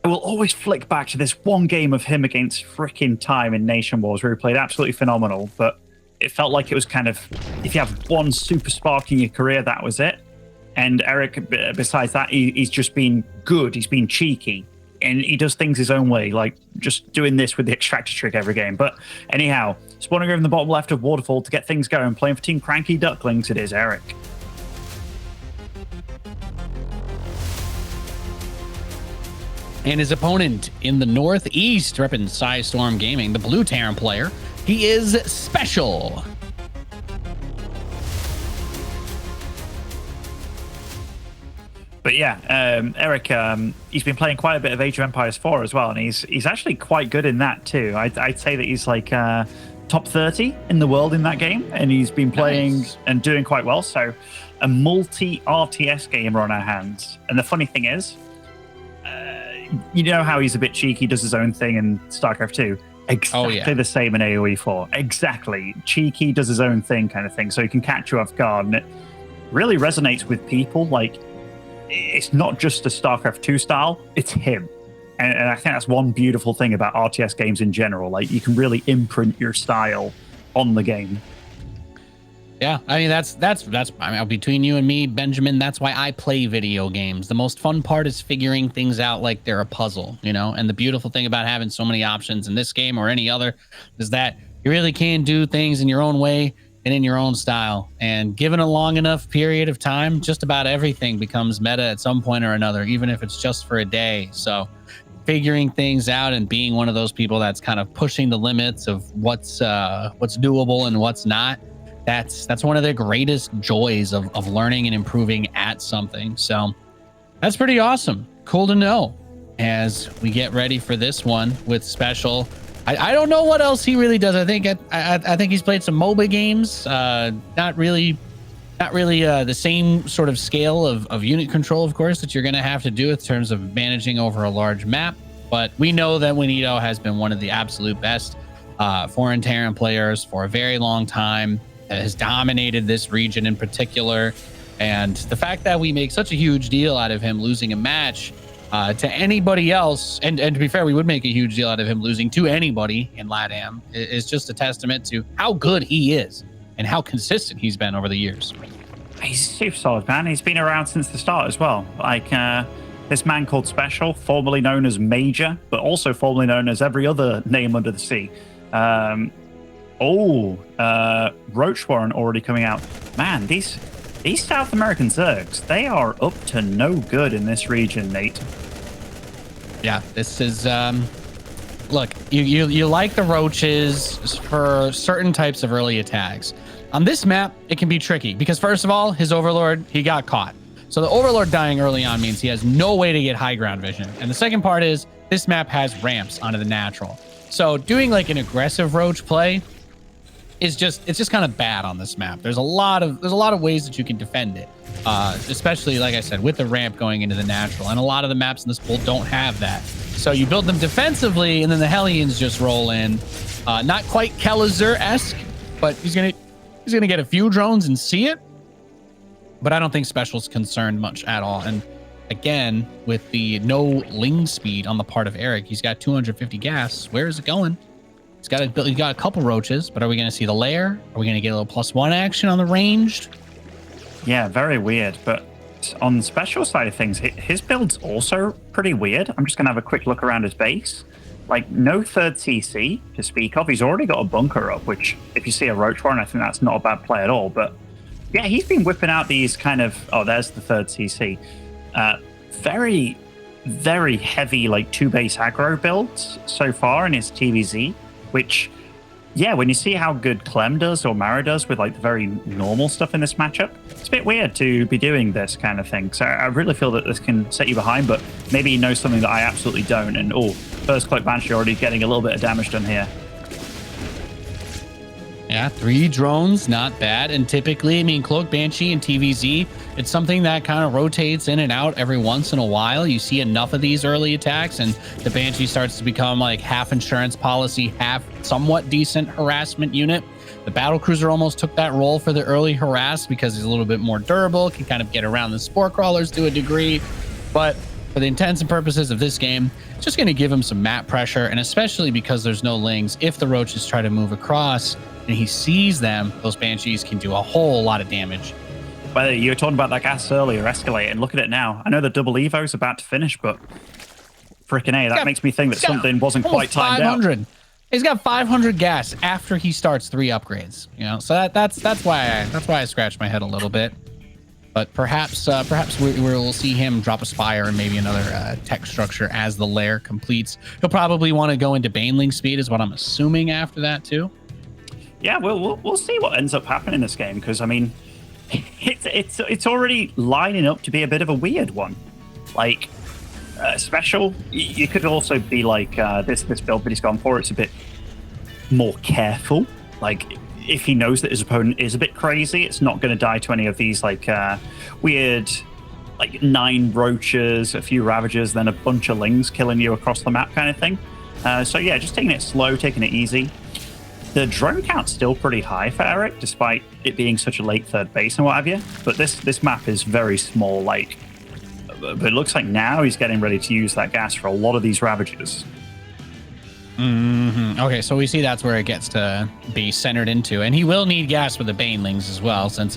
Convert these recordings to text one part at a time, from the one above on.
I will always flick back to this one game of him against frickin' Time in Nation Wars where he played absolutely phenomenal, but it felt like it was kind of, if you have one super spark in your career, that was it. And Erik, besides that, he's just been good. He's been cheeky. And he does things his own way, like just doing this with the extractor trick every game. But anyhow, spawning over in the bottom left of Waterfall to get things going, playing for Team Cranky Ducklings, it is Erik. And his opponent in the Northeast, repping Storm Gaming, the Blue Terran player, he is SpeCial. But yeah, Erik, he's been playing quite a bit of Age of Empires 4 as well, and he's actually quite good in that too. I'd say that he's like top 30 in the world in that game, and he's been playing and doing quite well. So a multi-RTS gamer on our hands. And the funny thing is, you know how he's a bit cheeky, does his own thing in StarCraft 2? Exactly the same in AoE 4. Exactly. Cheeky, does his own thing kind of thing. So he can catch you off guard, and it really resonates with people. Like, it's not just a StarCraft 2 style, it's him. And I think that's one beautiful thing about RTS games in general. Like, you can really imprint your style on the game. Yeah, I mean, that's I mean, between you and me, Benjamin, that's why I play video games. The most fun part is figuring things out like they're a puzzle, you know? And the beautiful thing about having so many options in this game or any other is that you really can do things in your own way and in your own style. And given a long enough period of time, just about everything becomes meta at some point or another, even if it's just for a day. So figuring things out and being one of those people that's kind of pushing the limits of what's doable and what's not, that's one of the greatest joys of learning and improving at something. So that's pretty awesome. Cool to know. As we get ready for this one with SpeCial, I don't know what else he really does. I think he's played some MOBA games. Not really the same sort of scale of unit control, of course, that you're going to have to do in terms of managing over a large map. But we know that Juanito has been one of the absolute best foreign Terran players for a very long time. Has dominated this region in particular, and the fact that we make such a huge deal out of him losing a match to anybody else, and to be fair, we would make a huge deal out of him losing to anybody in LATAM, is just a testament to how good he is and how consistent he's been over the years. He's super solid, man. He's been around since the start as well. Like this man called SpeCial, formerly known as Major, but also formerly known as every other name under the sea. Roach Warren already coming out. Man, these South American Zergs, they are up to no good in this region, Nate. Yeah, this is look, you like the roaches for certain types of early attacks. On this map, it can be tricky because first of all, his Overlord, he got caught. So the Overlord dying early on means he has no way to get high ground vision. And the second part is this map has ramps onto the natural. So doing like an aggressive roach play it's just kind of bad on this map. There's a lot of ways that you can defend it, especially like I said with the ramp going into the natural, and a lot of the maps in this pool don't have that. So you build them defensively, and then the Hellions just roll in. Not quite Kelazur-esque, but he's gonna get a few drones and see it. But I don't think SpeCial's concerned much at all. And again, with the no ling speed on the part of Erik, he's got 250 gas. Where is it going? He's got a couple roaches, but are we going to see the lair? Are we going to get a little +1 action on the ranged? Yeah, very weird. But on the SpeCial side of things, his build's also pretty weird. I'm just going to have a quick look around his base. Like, no third CC to speak of. He's already got a bunker up, which, if you see a Roach Warren, I think that's not a bad play at all. But yeah, he's been whipping out these kind of... Oh, there's the third CC. Very, very heavy, like, 2-base aggro builds so far in his TVZ. Which, yeah, when you see how good Clem does or Mara does with like the very normal stuff in this matchup, it's a bit weird to be doing this kind of thing. So I really feel that this can set you behind, but maybe he knows something that I absolutely don't. And first Cloak Banshee already getting a little bit of damage done here. Yeah, 3 drones, not bad. And typically, I mean, Cloak Banshee and TVZ, it's something that kind of rotates in and out every once in a while. You see enough of these early attacks, and the Banshee starts to become like half insurance policy, half somewhat decent harassment unit. The Battlecruiser almost took that role for the early harass because he's a little bit more durable, can kind of get around the Spore Crawlers to a degree. But for the intents and purposes of this game, it's just going to give him some map pressure, and especially because there's no lings, if the roaches try to move across and he sees them, those banshees can do a whole lot of damage. Well, you were talking about that gas earlier, escalating. Look at it now. I know the double Evo is about to finish, but freaking A, that makes me think that something wasn't quite timed out. He's got 500 gas after he starts 3 upgrades. You know, so that's why I scratched my head a little bit. But perhaps we'll see him drop a spire and maybe another tech structure as the lair completes. He'll probably want to go into baneling speed, is what I'm assuming after that too. Yeah, we'll see what ends up happening in this game, because I mean, it's already lining up to be a bit of a weird one. Like SpeCial, you could also be like this build that he's gone for. It's a bit more careful. Like, if he knows that his opponent is a bit crazy, it's not going to die to any of these like weird, like 9 roaches, a few ravagers, then a bunch of lings killing you across the map kind of thing. So yeah, just taking it slow, taking it easy. The drone count's still pretty high for Erik, despite it being such a late third base and what have you. But this map is very small. Like, but it looks like now he's getting ready to use that gas for a lot of these ravagers. Okay, so we see that's where it gets to be centered into, and he will need gas for the banelings as well, since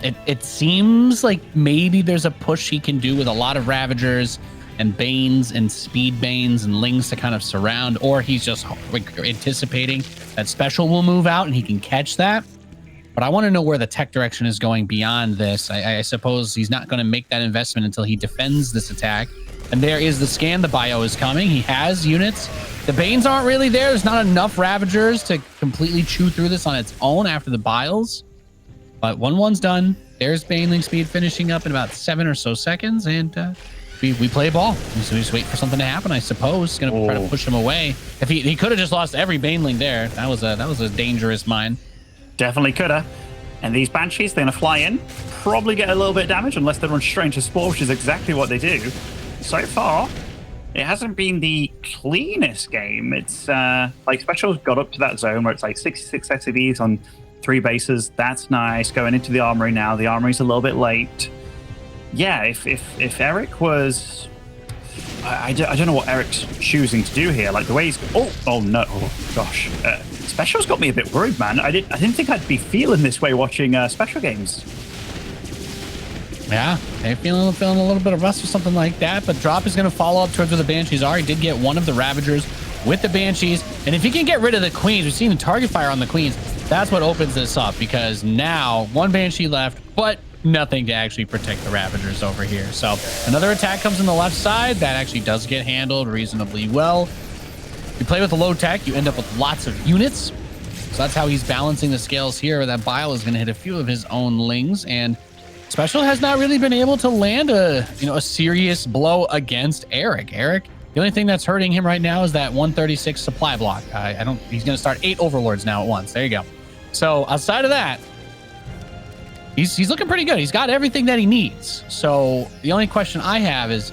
it seems like maybe there's a push he can do with a lot of ravagers and banes and speed banes and lings to kind of surround, or he's just like anticipating that SpeCial will move out and he can catch that. But I want to know where the tech direction is going beyond this. I suppose he's not going to make that investment until he defends this attack. And there is the scan. The bio is coming. He has units. The Banes aren't really there. There's not enough Ravagers to completely chew through this on its own after the biles. But 1-1's done. There's Baneling speed finishing up in about 7 or so seconds. And we play ball. So we just wait for something to happen, I suppose. Going to try to push him away. If he could have just lost every Baneling there. That was a dangerous mine. Definitely could have. And these Banshees, they're going to fly in. Probably get a little bit of damage unless they run straight into Spore, which is exactly what they do. So far, it hasn't been the cleanest game. It's like SpeCial's got up to that zone where it's like 66 SCVs on 3 bases. That's nice. Going into the armory now. The armory's a little bit late. Yeah, if Erik was... I don't know what Erik's choosing to do here. Like the way he's... Oh no. Oh, gosh. SpeCial's got me a bit worried, man. I didn't think I'd be feeling this way watching SpeCial games. Yeah, they're feeling a little bit of rust or something like that, but Drop is going to follow up towards where the Banshees are. He did get one of the Ravagers with the Banshees, and if he can get rid of the Queens, we've seen the target fire on the Queens, that's what opens this up, because now 1 Banshee left, but nothing to actually protect the Ravagers over here. So another attack comes on the left side. That actually does get handled reasonably well. You play with the low tech, you end up with lots of units. So that's how he's balancing the scales here. That Bile is going to hit a few of his own lings, and SpeCial has not really been able to land a serious blow against Erik. Erik, the only thing that's hurting him right now is that 136 supply block. He's going to start 8 Overlords now at once. There you go. So outside of that, he's looking pretty good. He's got everything that he needs. So the only question I have is,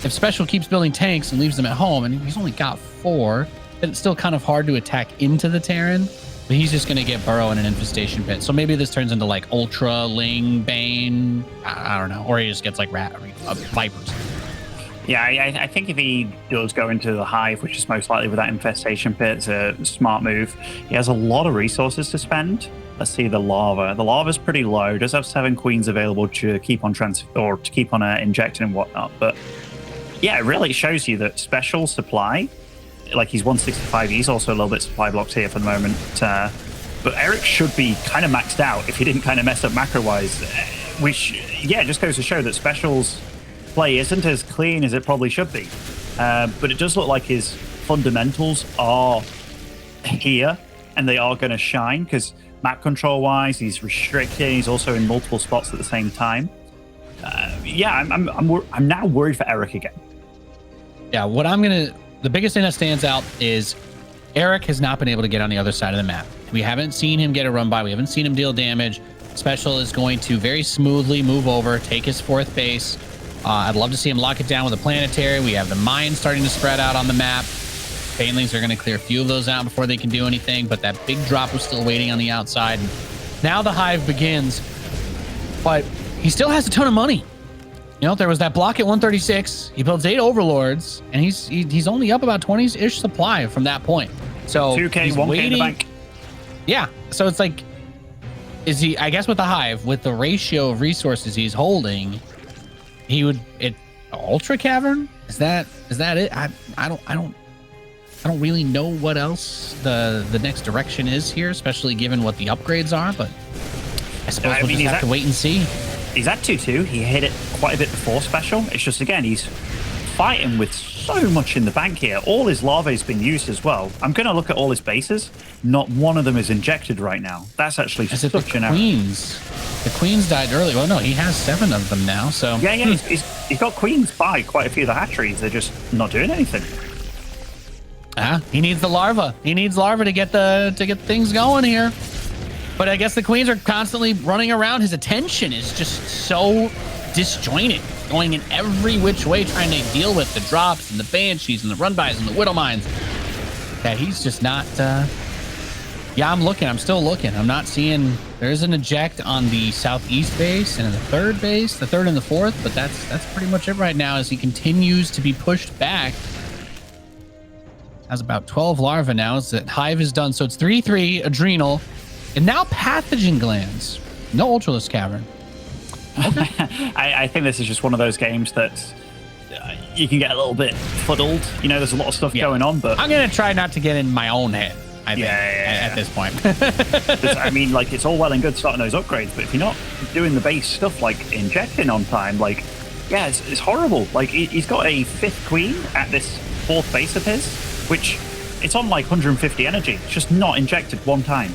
if SpeCial keeps building tanks and leaves them at home, and he's only got 4, then it's still kind of hard to attack into the Terran. But he's just going to get Burrow in an infestation pit. So maybe this turns into like Ultra, Ling, Bane. I don't know. Or he just gets like Vipers. Yeah, I think if he does go into the Hive, which is most likely with that infestation pit, it's a smart move. He has a lot of resources to spend. Let's see the Lava. The Lava's pretty low. Does have 7 Queens available to keep on injecting and whatnot. But yeah, it really shows you that SpeCial supply, like he's 165, he's also a little bit supply blocked here for the moment. But Erik should be kind of maxed out if he didn't kind of mess up macro-wise. Which, yeah, just goes to show that SpeCial's play isn't as clean as it probably should be. But it does look like his fundamentals are here, and they are going to shine, because map control-wise, he's restricted. He's also in multiple spots at the same time. Yeah, I'm now worried for Erik again. Yeah, the biggest thing that stands out is Erik has not been able to get on the other side of the map. We haven't seen him get a run by. We haven't seen him deal damage. SpeCial is going to very smoothly move over, take his 4th base. I'd love to see him lock it down with a planetary. We have the mines starting to spread out on the map. Banelings are going to clear a few of those out before they can do anything, but that big drop was still waiting on the outside. And now the Hive begins, but he still has a ton of money. You know, there was that block at 136. He builds 8 overlords, and he's only up about 20-ish supply from that point. So 2K, 1K in the bank. Yeah. So it's like, is he? I guess with the hive, with the ratio of resources he's holding, he would ultra cavern. Is that it? I don't really know what else the next direction is here, especially given what the upgrades are. But I suppose we'll just have to wait and see. He's at 2-2. He hit it quite a bit before special. It's just, again, he's fighting with so much in the bank here. All his larvae's been used as well. I'm going to look at all his bases. Not one of them is injected right now. That's actually such an error. The queens died early. Well, no, he has 7 of them now. So yeah, he's got queens by quite a few of the hatcheries. They're just not doing anything. He needs the larva. He needs larva to get things going here. But I guess the queens are constantly running around. His attention is just so disjointed, going in every which way, trying to deal with the drops and the banshees and the run-bys and the widow mines. That he's just not. Yeah, I'm looking. I'm still looking. I'm not seeing. There's an eject on the southeast base and in the third base, the third and the fourth. But that's pretty much it right now as he continues to be pushed back. Has about 12 larvae now. As that hive is done. So it's 3-3 adrenal. And now pathogen glands. No ultralisk cavern. Okay. I think this is just one of those games that you can get a little bit fuddled. You know, there's a lot of stuff going on, but I'm going to try not to get in my own head, I think, at this point. I mean, like, it's all well and good starting those upgrades, but if you're not doing the base stuff, like injecting on time, like, yeah, it's horrible. Like, he's got a 5th queen at this 4th base of his, which it's on like 150 energy. It's just not injected one time.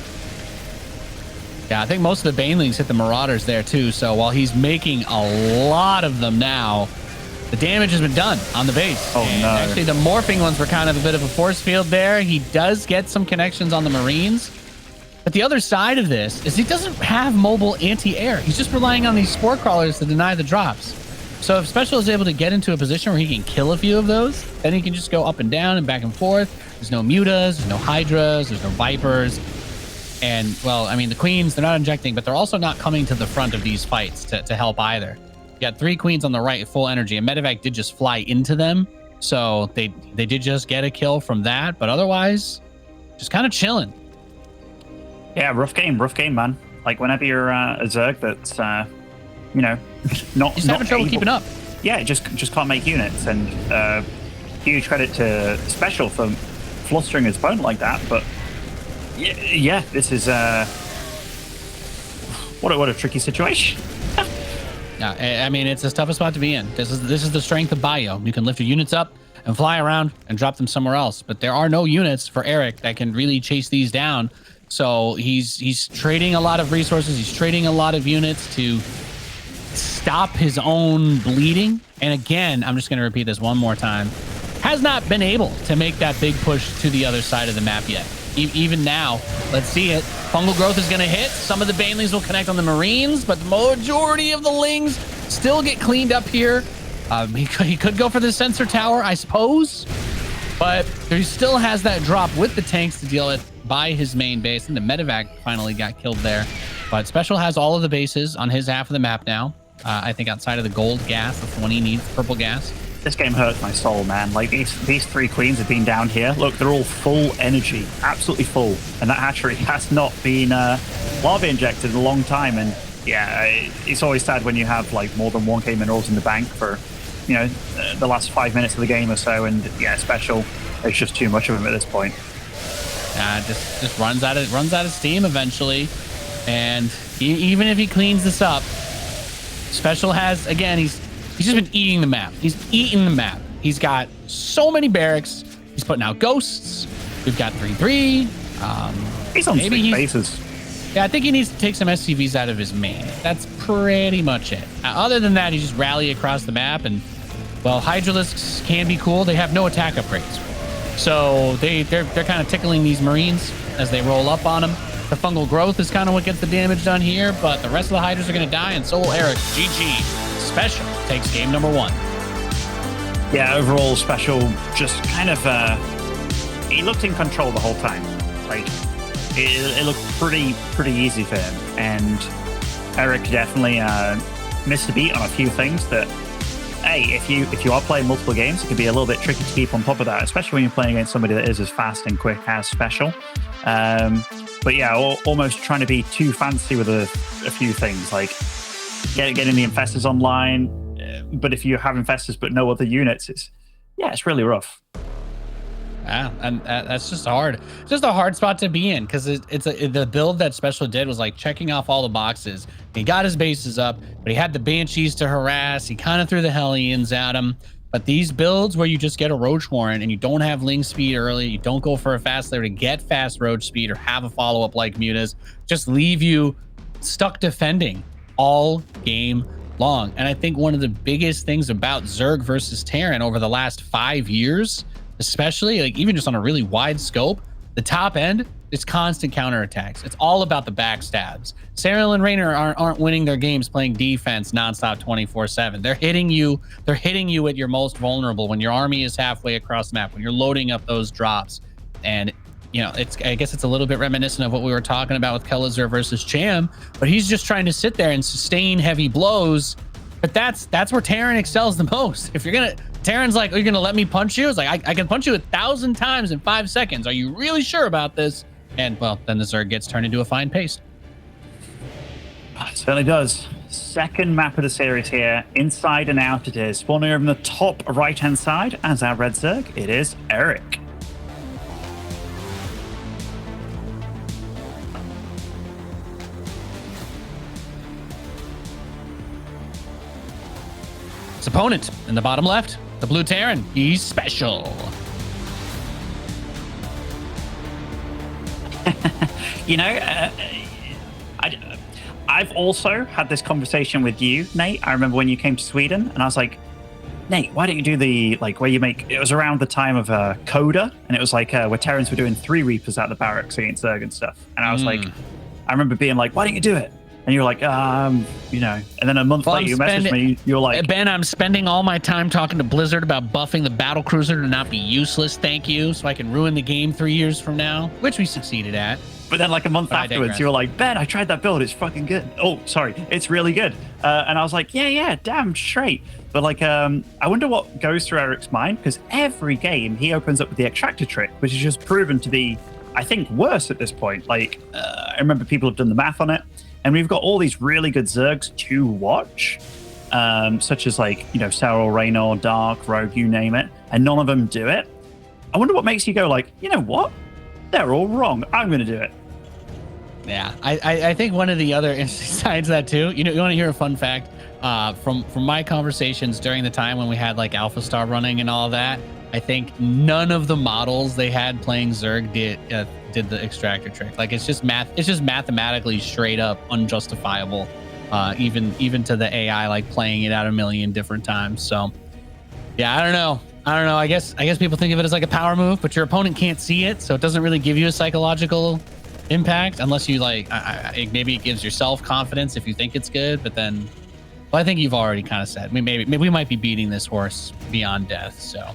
Yeah, I think most of the banelings hit the marauders there too. So while he's making a lot of them now, the damage has been done on the base. Oh, and no. Actually, the morphing ones were kind of a bit of a force field there. He does get some connections on the Marines. But the other side of this is he doesn't have mobile anti-air. He's just relying on these spore crawlers to deny the drops. So if Special is able to get into a position where he can kill a few of those, then he can just go up and down and back and forth. There's no mutas, there's no hydras, there's no vipers. And, well, I mean, the queens, they're not injecting, but they're also not coming to the front of these fights to help either. You got 3 queens on the right at full energy, and Medevac did just fly into them. So they did just get a kill from that, but otherwise, just kind of chilling. Yeah, rough game, man. Like, whenever you're a Zerg that's, you know, not having trouble keeping up. Yeah, just can't make units. And huge credit to Special for flustering his opponent like that, but yeah, this is what a tricky situation. I mean, it's a tough spot to be in. This is the strength of Bio. You can lift your units up and fly around and drop them somewhere else. But there are no units for Erik that can really chase these down. So he's trading a lot of resources. He's trading a lot of units to stop his own bleeding. And again, I'm just going to repeat this one more time. Has not been able to make that big push to the other side of the map yet. Even now, let's see it. Fungal growth is going to hit. Some of the banelings will connect on the Marines, but the majority of the lings still get cleaned up here. He could go for the sensor tower, I suppose, but he still has that drop with the tanks to deal with by his main base, and the Medevac finally got killed there. But Special has all of the bases on his half of the map now. I think outside of the gold gas, that's the one he needs, purple gas. This game hurts my soul, man. Like, these 3 queens have been down here. Look, they're all full energy, absolutely full. And that hatchery has not been larvae injected in a long time. And yeah, it's always sad when you have like more than 1K minerals in the bank for, you know, the last 5 minutes of the game or so. And yeah, Special, it's just too much of them at this point. Just runs out of steam eventually. And even if he cleans this up, Special has, again, he's just been eating the map. He's eating the map. He's got so many barracks. He's putting out ghosts. We've got 3-3. He's on 6 bases. Yeah, I think he needs to take some SCVs out of his main. That's pretty much it. Other than that, he just rally across the map. And, well, Hydralisks can be cool. They have no attack upgrades. So they're kind of tickling these Marines as they roll up on them. The fungal growth is kind of what gets the damage done here, but the rest of the Hydras are going to die, and so will Erik. GG. Special takes game number 1. Yeah, overall, Special just kind of, he looked in control the whole time. Like, it looked pretty easy for him. And Erik definitely missed a beat on a few things that hey, if you are playing multiple games, it can be a little bit tricky to keep on top of that, especially when you're playing against somebody that is as fast and quick as SpeCial. But yeah, almost trying to be too fancy with a few things, like getting the infestors online. But if you have infestors but no other units, it's really rough. Yeah, and that's just hard. It's just a hard spot to be in, because the build that SpeCial did was like checking off all the boxes. He got his bases up, but he had the Banshees to harass. He kind of threw the Hellions at him. But these builds where you just get a Roach Warren and you don't have Ling speed early, you don't go for a fast layer to get fast Roach speed or have a follow-up like Mutas, just leave you stuck defending all game long. And I think one of the biggest things about Zerg versus Terran over the last 5 years, especially like even just on a really wide scope, the top end is constant counterattacks. It's all about the backstabs. Cyril and Raynor aren't winning their games playing defense nonstop 24/7. They're hitting you at your most vulnerable, when your army is halfway across the map, when you're loading up those drops. And you know, I guess it's a little bit reminiscent of what we were talking about with Kelazur versus Cham, but he's just trying to sit there and sustain heavy blows. But that's where Terran excels the most. If you're gonna, Terran's like, are you gonna let me punch you? It's like, I can punch you 1,000 times in 5 seconds. Are you really sure about this? And well, then the Zerg gets turned into a fine paste. It certainly does. Second map of the series here. Inside and out it is. Spawning over in the top right-hand side as our red Zerg, it is Erik. His opponent in the bottom left, the blue Terran, he's SpeCial. You know, I've also had this conversation with you, Nate. I remember when you came to Sweden, and I was like, Nate, why don't you do the, like, where you make, it was around the time of Coda, and it was like where Terrans were doing 3 Reapers out the barracks against Zerg and stuff. And I was like, I remember being like, why don't you do it? And you were like, you know, and then a month later you messaged me, you were like, Ben, I'm spending all my time talking to Blizzard about buffing the battlecruiser to not be useless, thank you, so I can ruin the game 3 years from now, which we succeeded at. But then like a month afterwards, you were like, Ben, I tried that build, it's fucking good. Oh, sorry, it's really good. And I was like, yeah, damn straight. But like, I wonder what goes through Erik's mind, because every game he opens up with the extractor trick, which is just proven to be, I think, worse at this point. Like, I remember people have done the math on it. And we've got all these really good Zergs to watch, such as like, you know, Cyril, Raynor, Dark, Rogue, you name it, and none of them do it. I wonder what makes you go like, you know what? They're all wrong. I'm going to do it. Yeah, I think one of the other interesting sides of that too, you know, you want to hear a fun fact from my conversations during the time when we had like Alpha Star running and all that, I think none of the models they had playing Zerg did the extractor trick. Like it's just mathematically straight up unjustifiable, even to the AI like playing it out a million different times. So yeah, I don't know. I guess people think of it as like a power move, but your opponent can't see it, so it doesn't really give you a psychological impact unless you like maybe it gives yourself confidence if you think it's good. But then, well, I think you've already kind of said maybe we might be beating this horse beyond death. So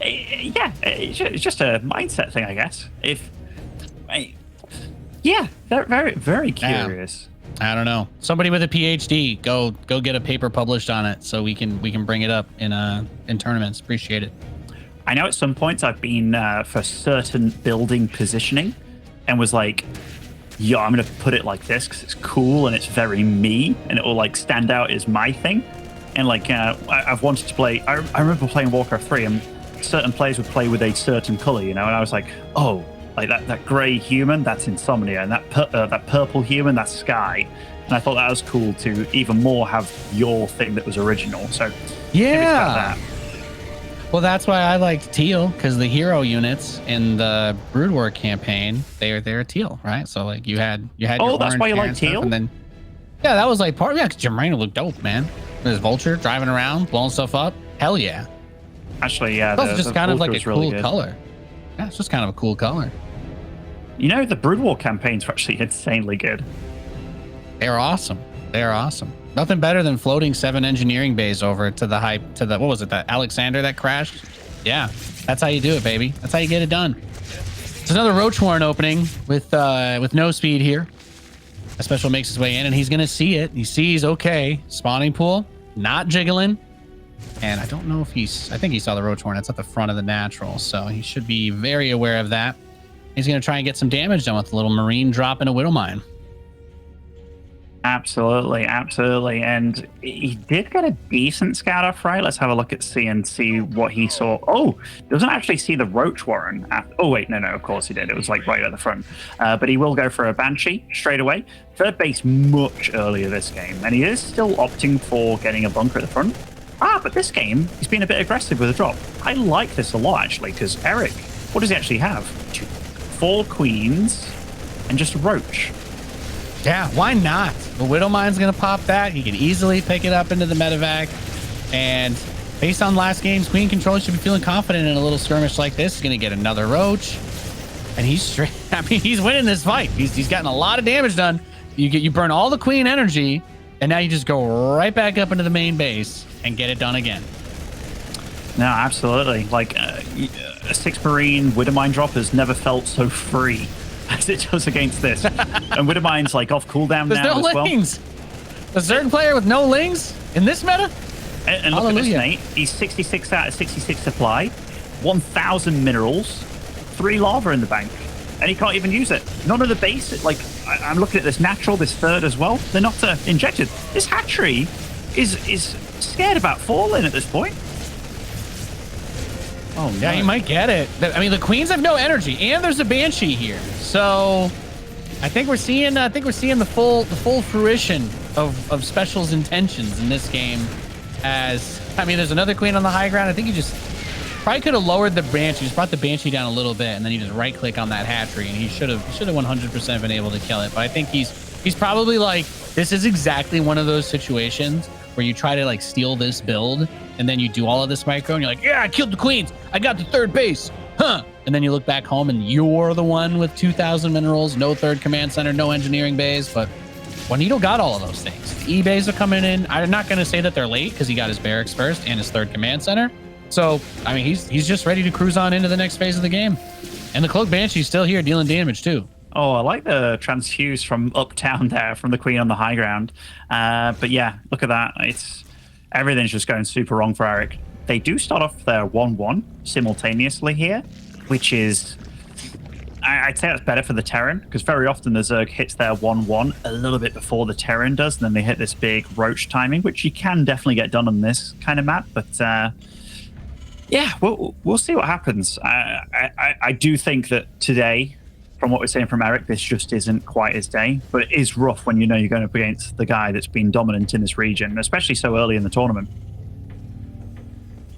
yeah, it's just a mindset thing, I guess. Yeah, they're very, very curious. I don't know. Somebody with a PhD, go get a paper published on it so we can bring it up in tournaments. Appreciate it. I know at some points I've been for certain building positioning and was like, yo, I'm gonna put it like this because it's cool and it's very me and it will like stand out as my thing. And like I've wanted to play. I remember playing Warcraft 3 and certain players would play with a certain color, you know, and I was like, oh. Like that gray human, that's Insomnia, and that purple human, that's Sky. And I thought that was cool to even more have your thing that was original. So yeah, well, that's why I liked teal, because the hero units in the Brood War campaign, they're teal, right? So like you had your that's why you like teal. And then yeah, that was like part. Yeah, because Jim Raynor looked dope, man. There's Vulture driving around, blowing stuff up. Hell yeah. Actually, yeah, that's just kind of like a cool really color. Yeah, it's just kind of a cool color. You know, the Brood War campaigns were actually insanely good. They're awesome. They're awesome. Nothing better than floating 7 engineering bays over to the what was it, that Alexander that crashed? Yeah, that's how you do it, baby. That's how you get it done. There's another Roach Warren opening with no speed here. A SpeCial makes his way in, and he's going to see it. He sees, okay, spawning pool, not jiggling. And I don't know if I think he saw the Roach Hornets at the front of the natural, so he should be very aware of that. He's going to try and get some damage done with a little Marine drop and a Widow Mine. Absolutely, absolutely. And he did get a decent scout off, right? Let's have a look at C and see what he saw. Oh, doesn't actually see the Roach Warren. Oh, wait, no, of course he did. It was like right at the front. But he will go for a Banshee straight away. Third base much earlier this game. And he is still opting for getting a bunker at the front. But this game, he's been a bit aggressive with a drop. I like this a lot, actually, because Erik, what does he actually have? 4 queens and just a Roach. Yeah, why not? The Widow Mine's going to pop that. He can easily pick it up into the medevac. And based on last game's queen control, he should be feeling confident in a little skirmish like this. He's going to get another Roach. And he's straight. I mean, he's winning this fight. He's gotten a lot of damage done. You burn all the queen energy, and now you just go right back up into the main base and get it done again. No, absolutely. Like a 6 Marine Widow Mine drop has never felt so free as it does against this. And Widow Mine's like off cooldown now no as well. lings. A Zerg player with no lings in this meta? And look at this, Nate. He's 66 out of 66 supply, 1,000 minerals, 3 lava in the bank, and he can't even use it. None of the base, like, I'm looking at this natural, this third as well. They're not injected. This hatchery is scared about falling at this point. Oh, yeah, you might get it. I mean, the queens have no energy, and there's a Banshee here, so I think we're seeing the full fruition of SpeCial's intentions in this game. As I mean, there's another queen on the high ground. I think he just probably could have lowered the Banshee, just brought the Banshee down a little bit, and then you just right click on that hatchery, and he should have 100% been able to kill it. But I think he's probably like, this is exactly one of those situations where you try to like steal this build, and then you do all of this micro, and you're like, yeah, I killed the queens, I got the third base, huh? And then you look back home, and you're the one with 2,000 minerals, no third command center, no engineering bays. But Juanito got all of those things. The E-bays are coming in. I'm not going to say that they're late because he got his barracks first and his third command center. So, I mean, he's just ready to cruise on into the next phase of the game. And the Cloak Banshee's still here dealing damage too. Oh, I like the transfuse from uptown there from the queen on the high ground. But yeah, look at that. Everything's just going super wrong for Erik. They do start off their 1-1 simultaneously here, which is, I'd say that's better for the Terran, because very often the Zerg hits their 1-1 a little bit before the Terran does, and then they hit this big Roach timing, which you can definitely get done on this kind of map. But yeah, we'll see what happens. I do think that today, from what we're saying from Erik, this just isn't quite his day, but it is rough when you know you're going up against the guy that's been dominant in this region, especially so early in the tournament.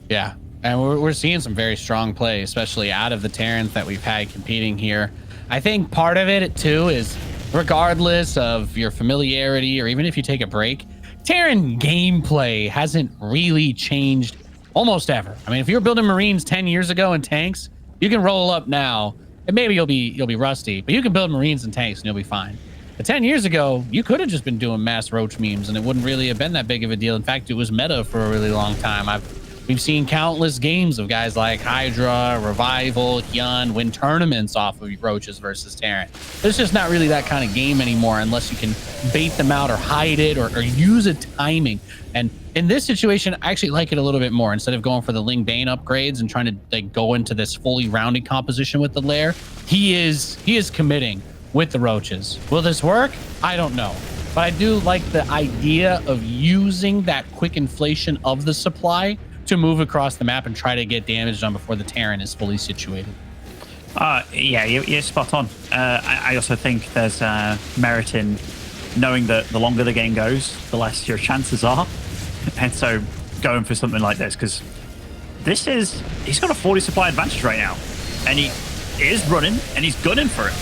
Yeah, and we're seeing some very strong play, especially out of the Terrans that we've had competing here. I think part of it too is, regardless of your familiarity or even if you take a break, Terran gameplay hasn't really changed almost ever. I mean, if you were building Marines 10 years ago and tanks, you can roll up now. And maybe you'll be rusty, but you can build Marines and tanks and you'll be fine. But 10 years ago, you could have just been doing mass Roach memes and it wouldn't really have been that big of a deal. In fact, it was meta for a really long time. We've seen countless games of guys like Hydra, Revival, Hyun win tournaments off of Roaches versus Terran. There's just not really that kind of game anymore unless you can bait them out or hide it or use a timing. And in this situation, I actually like it a little bit more. Instead of going for the Ling Bane upgrades and trying to like go into this fully rounded composition with the lair, he is committing with the Roaches. Will this work? I don't know. But I do like the idea of using that quick inflation of the supply to move across the map and try to get damage done before the Terran is fully situated. Yeah, you're spot on. I also think there's merit in knowing that the longer the game goes, the less your chances are. And so going for something like this, because he's got a 40 supply advantage right now. And he is running and he's gunning for it.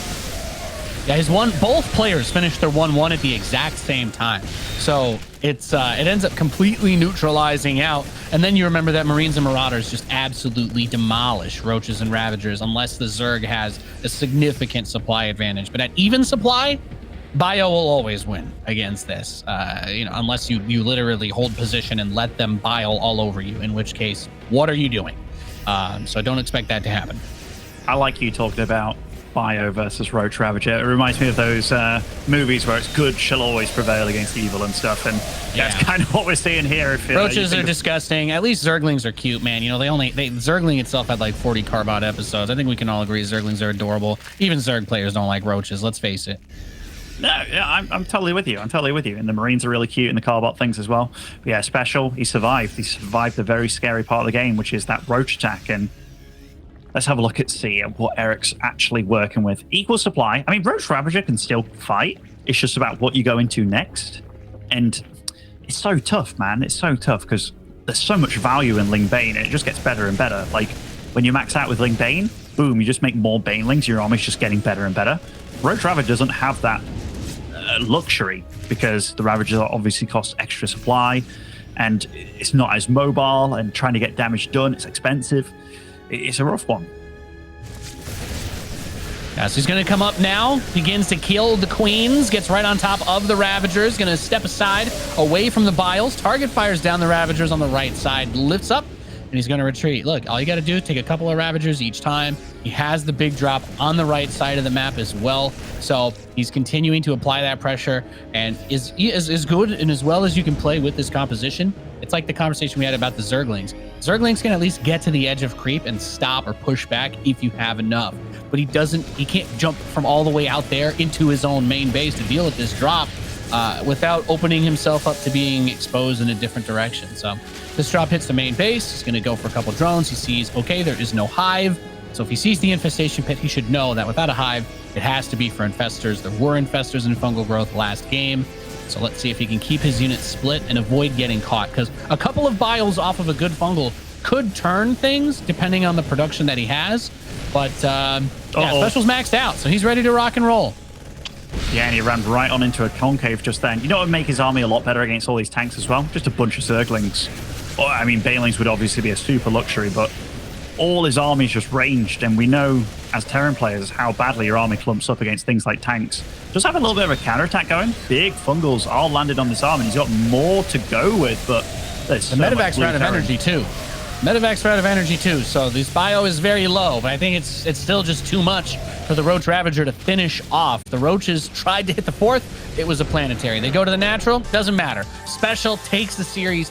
Yeah, both players finished their 1-1 at the exact same time. So it ends up completely neutralizing out. And then you remember that Marines and Marauders just absolutely demolish Roaches and Ravagers unless the Zerg has a significant supply advantage. But at even supply, Bio will always win against this, unless you literally hold position and let them bile all over you, in which case, what are you doing? So I don't expect that to happen. I like you talking about Bio versus Roach Ravager. It reminds me of those movies where it's good shall always prevail against evil and stuff, and that's kind of what we're seeing here. If Roaches are disgusting. At least Zerglings are cute, man. You know, Zergling itself had like 40 Carbot episodes. I think we can all agree Zerglings are adorable. Even Zerg players don't like roaches, let's face it. No, yeah, I'm totally with you. I'm totally with you. And the Marines are really cute, and the Carbot things as well. But yeah, SpeCial, he survived. He survived the very scary part of the game, which is that roach attack. And let's have a look at what Erik's actually working with. Equal supply. I mean, Roach Ravager can still fight. It's just about what you go into next. And it's so tough, man. It's so tough because there's so much value in Ling Bane, and it just gets better and better. Like, when you max out with Ling Bane, boom, you just make more Banelings. Your army's just getting better and better. Roach Ravager doesn't have that luxury because the Ravagers obviously cost extra supply, and it's not as mobile, and trying to get damage done, it's expensive. It's a rough one. Yeah, so he's going to come up now, begins to kill the Queens, gets right on top of the Ravagers, going to step aside away from the Biles, target fires down the Ravagers on the right side, lifts up, and he's going to retreat. Look, all you got to do is take a couple of Ravagers each time. He has the big drop on the right side of the map as well. So he's continuing to apply that pressure, and is good and as well as you can play with this composition. It's like the conversation we had about the Zerglings. Zerglings can at least get to the edge of creep and stop or push back if you have enough. But he can't jump from all the way out there into his own main base to deal with this drop without opening himself up to being exposed in a different direction. So this drop hits the main base. He's going to go for a couple drones. He sees, okay, there is no hive. So if he sees the infestation pit, he should know that without a hive, it has to be for infestors. There were infestors in fungal growth last game. So let's see if he can keep his units split and avoid getting caught, because a couple of Biles off of a good fungal could turn things depending on the production that he has. But yeah, SpeCial's maxed out, so he's ready to rock and roll. Yeah, and he ran right on into a concave just then. You know what would make his army a lot better against all these tanks as well? Just a bunch of Zerglings. Well, I mean, Banelings would obviously be a super luxury, but all his army is just ranged, and we know as Terran players how badly your army clumps up against things like tanks. Just have a little bit of a counterattack going. Big fungals all landed on this army, and he's got more to go with, but there's the Medivacs are out of energy too. Medivacs are out of energy too, so this bio is very low, but I think it's still just too much for the Roach Ravager to finish off. The Roaches tried to hit the fourth. It was a planetary. They go to the natural. Doesn't matter. SpeCial takes the series